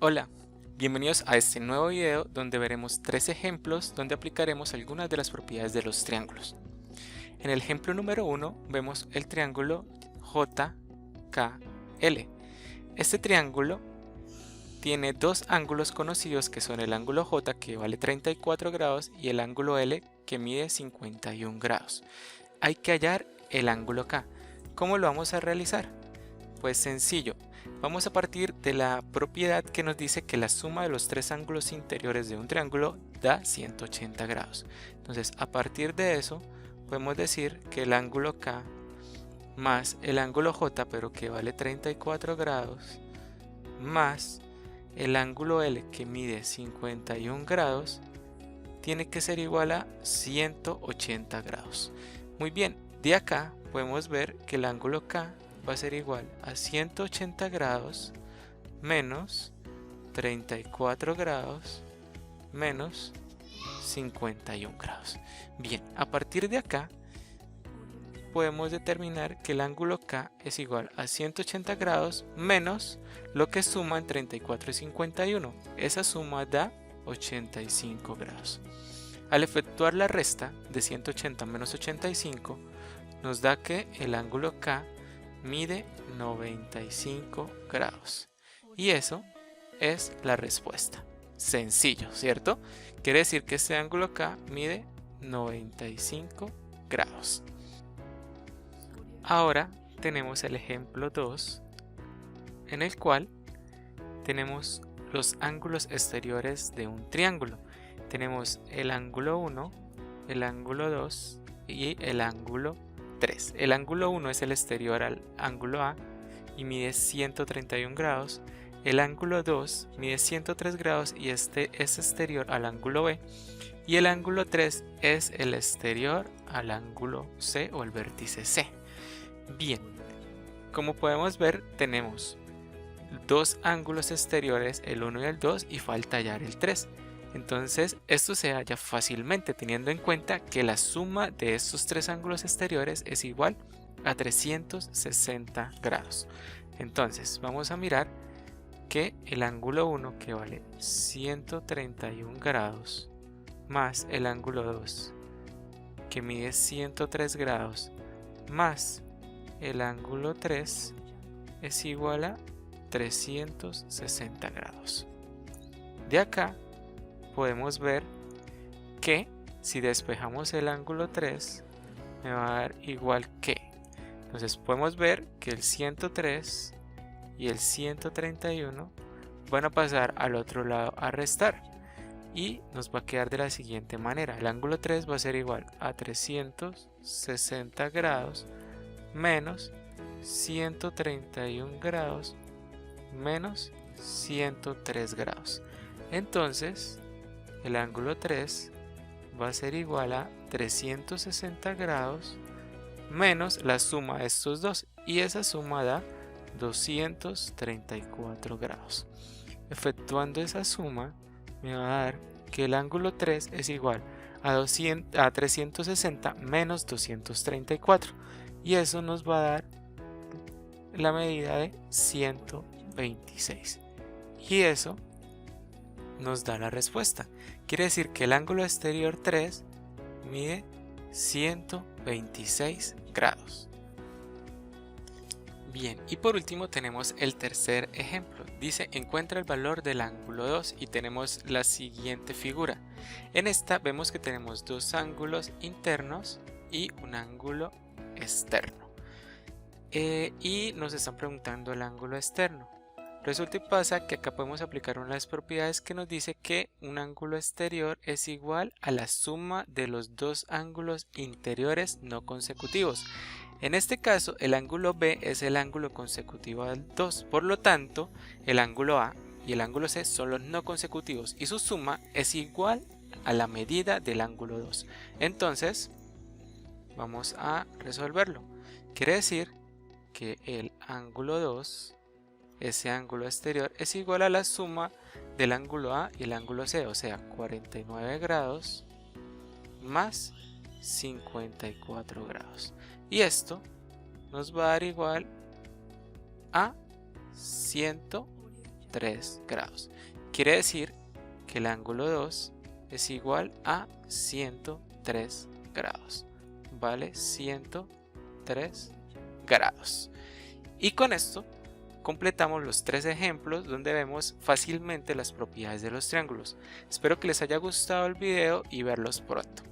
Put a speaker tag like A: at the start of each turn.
A: Hola, bienvenidos a este nuevo video donde veremos tres ejemplos donde aplicaremos algunas de las propiedades de los triángulos. En el ejemplo número 1 vemos el triángulo JKL. Este triángulo tiene dos ángulos conocidos que son el ángulo J, que vale 34 grados, y el ángulo L, que mide 51 grados. Hay que hallar el ángulo K. ¿Cómo lo vamos a realizar? Pues sencillo, vamos a partir de la propiedad que nos dice que la suma de los tres ángulos interiores de un triángulo da 180 grados. Entonces, a partir de eso, podemos decir que el ángulo K más el ángulo J, pero que vale 34 grados, más el ángulo L, que mide 51 grados, tiene que ser igual a 180 grados. Muy bien, de acá podemos ver que el ángulo K va a ser igual a 180 grados menos 34 grados menos 51 grados. Bien, a partir de acá podemos determinar que el ángulo K es igual a 180 grados menos lo que suman 34 y 51. Esa suma da 85 grados. Al efectuar la resta de 180 menos 85, nos da que el ángulo K mide 95 grados. Y eso es la respuesta. Sencillo, ¿cierto? Quiere decir que este ángulo K mide 95 grados. Ahora tenemos el ejemplo 2, en el cual tenemos los ángulos exteriores de un triángulo. Tenemos el ángulo 1, el ángulo 2 y el ángulo 3. El ángulo 1 es el exterior al ángulo A y mide 131 grados. El ángulo 2 mide 103 grados y este es exterior al ángulo B. Y el ángulo 3 es el exterior al ángulo C o el vértice C. Bien, como podemos ver, tenemos dos ángulos exteriores, el 1 y el 2, y falta hallar el 3. Entonces esto se halla fácilmente teniendo en cuenta que la suma de estos tres ángulos exteriores es igual a 360 grados. Entonces vamos a mirar que el ángulo 1, que vale 131 grados, más el ángulo 2, que mide 103 grados, más el ángulo 3, es igual a 360 grados. De acá podemos ver que si despejamos el ángulo 3 me va a dar igual que. Entonces podemos ver que el 103 y el 131 van a pasar al otro lado a restar y nos va a quedar de la siguiente manera. El ángulo 3 va a ser igual a 360 grados menos 131 grados menos 103 grados. Entonces el ángulo 3 va a ser igual a 360 grados menos la suma de estos dos, y esa suma da 234 grados. Efectuando esa suma me va a dar que el ángulo 3 es igual a 360 menos 234, y eso nos va a dar la medida de 126, y eso nos da la respuesta. Quiere decir que el ángulo exterior 3 mide 126 grados. Bien, y por último tenemos el tercer ejemplo. Dice: encuentra el valor del ángulo 2, y tenemos la siguiente figura. En esta vemos que tenemos dos ángulos internos y un ángulo externo. Y nos están preguntando el ángulo externo. Resulta y pasa que acá podemos aplicar una de las propiedades que nos dice que un ángulo exterior es igual a la suma de los dos ángulos interiores no consecutivos. En este caso, el ángulo B es el ángulo consecutivo al 2, por lo tanto, el ángulo A y el ángulo C son los no consecutivos y su suma es igual a la medida del ángulo 2. Entonces, vamos a resolverlo. Quiere decir que el ángulo 2, ese ángulo exterior, es igual a la suma del ángulo A y el ángulo C, o sea, 49 grados más 54 grados. Y esto nos va a dar igual a 126 103 grados. Quiere decir que el ángulo 2 es igual a 103 grados. Vale 103 grados. Y con esto completamos los 3 ejemplos donde vemos fácilmente las propiedades de los triángulos. Espero que les haya gustado el video y verlos pronto.